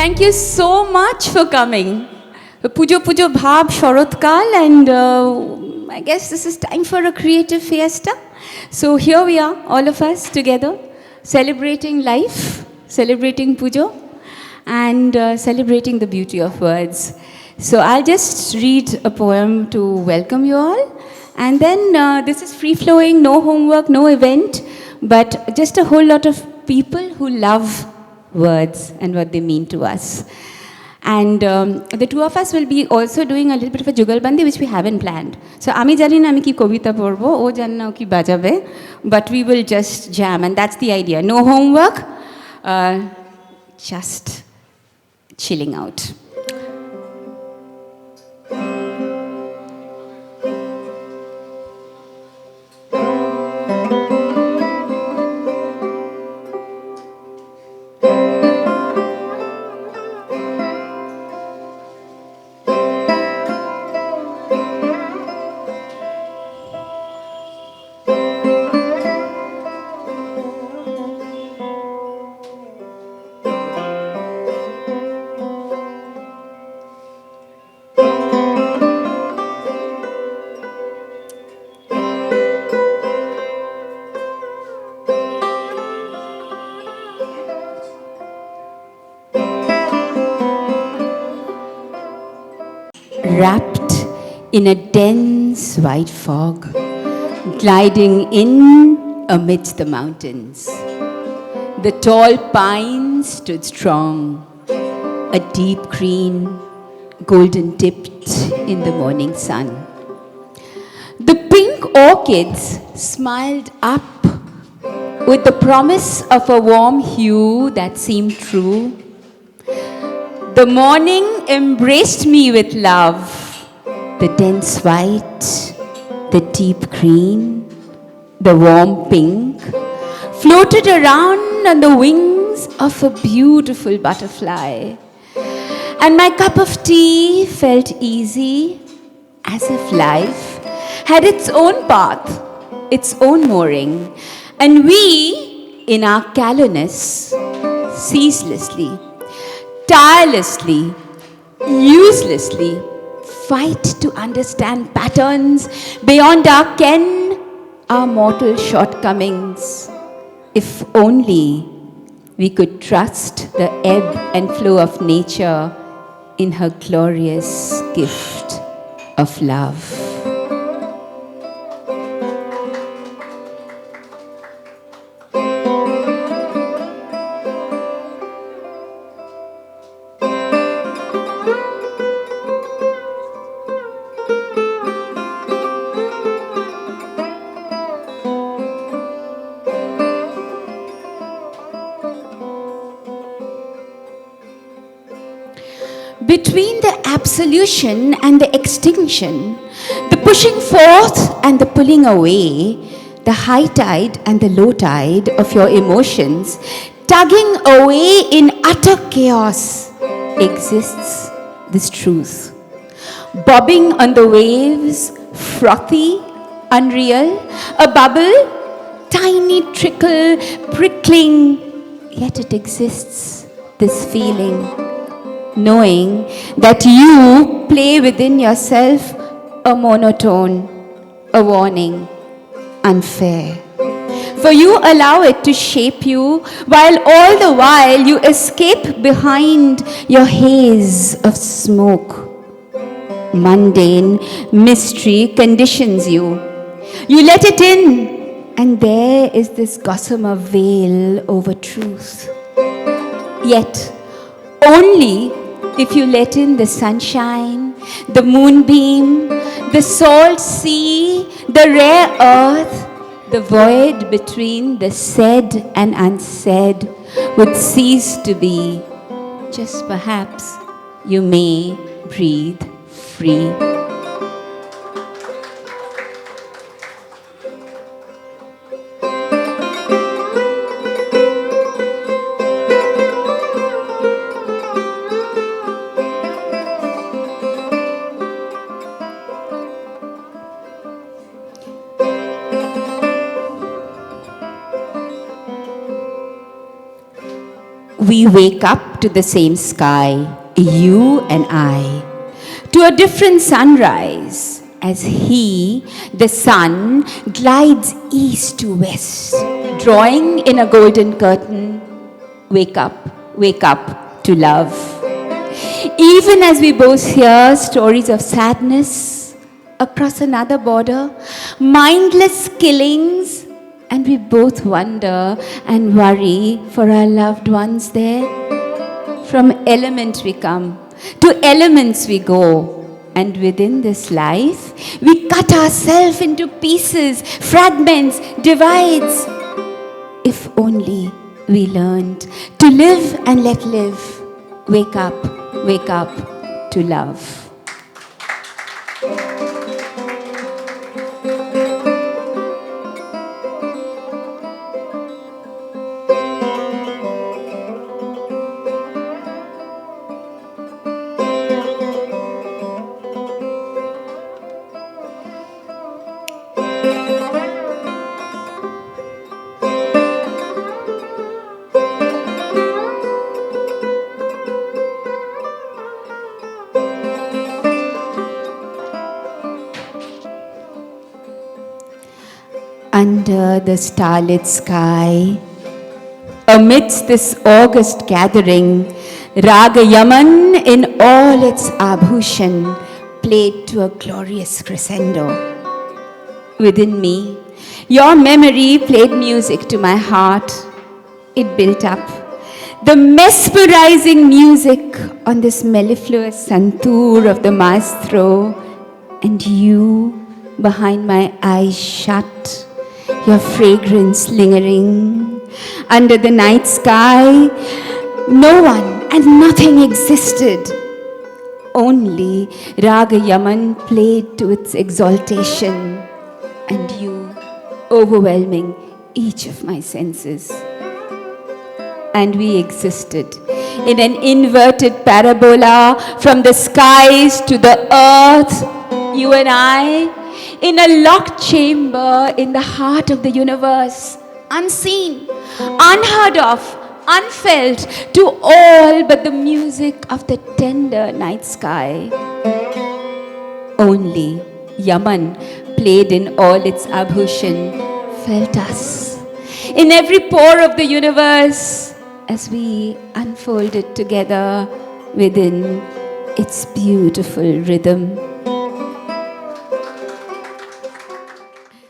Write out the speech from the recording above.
Thank you so much for coming. Pujo Pujo Bhab Sharatkal, and I guess this is time for a creative fiesta. So here we are, all of us together, celebrating life, celebrating Pujo, and celebrating the beauty of words. So I'll just read a poem to welcome you all. And then this is free-flowing, no homework, no event, but just a whole lot of people who love words and what they mean to us. And the two of us will be also doing a little bit of a jugalbandi, which we haven't planned. So আমি জানি না আমি কি কবিতা পড়বো, ও জানে না ও কি বাজাবে, but we will just jam, and that's the idea. No homework, just chilling out. Wrapped in a dense white fog, gliding in amidst the mountains. The tall pines stood strong, a deep green, golden tipped in the morning sun. The pink orchids smiled up with the promise of a warm hue that seemed true. The morning embraced me with love, the dense white, the deep green, the warm pink, floated around on the wings of a beautiful butterfly. And my cup of tea felt easy, as if life had its own path, its own mooring, and we, in our callousness, ceaselessly, tirelessly, uselessly, fight to understand patterns beyond our ken, our mortal shortcomings. If only we could trust the ebb and flow of nature in her glorious gift of love. Between the absolution and the extinction, the pushing forth and the pulling away, the high tide and the low tide of your emotions, tugging away in utter chaos, exists this truth. Bobbing on the waves, frothy, unreal, a bubble, tiny trickle, prickling, yet it exists, this feeling. Knowing that you play within yourself a monotone, a warning, unfair. For you allow it to shape you, while all the while you escape behind your haze of smoke. Mundane mystery conditions you. You let it in, and there is this gossamer veil over truth. Yet, only if you let in the sunshine, the moonbeam, the salt sea, the rare earth, the void between the said and unsaid would cease to be. Just perhaps you may breathe free. we wake up to the same sky, you and I, to a different sunrise, as he, the sun, glides east to west, drawing in a golden curtain, wake up to love. Even as we both hear stories of sadness across another border, mindless killings, and we both wonder and worry for our loved ones there. From element we come, to elements we go. And within this life, we cut ourselves into pieces, fragments, divides. If only we learned to live and let live. Wake up to love. Under the starlit sky, amidst this August gathering, Raga Yaman in all its abhushan played to a glorious crescendo. Within me, your memory played music to my heart. It built up the mesmerizing music on this mellifluous santoor of the maestro, and you behind my eyes shut, your fragrance lingering. Under the night sky, no one and nothing existed. Only Raga Yaman played to its exaltation, and you overwhelming each of my senses. And we existed in an inverted parabola from the skies to the earth, you and I, in a locked chamber in the heart of the universe, unseen, unheard of, unfelt to all but the music of the tender night sky. Only Yaman played in all its abhushan, felt us in every pore of the universe as we unfolded together within its beautiful rhythm.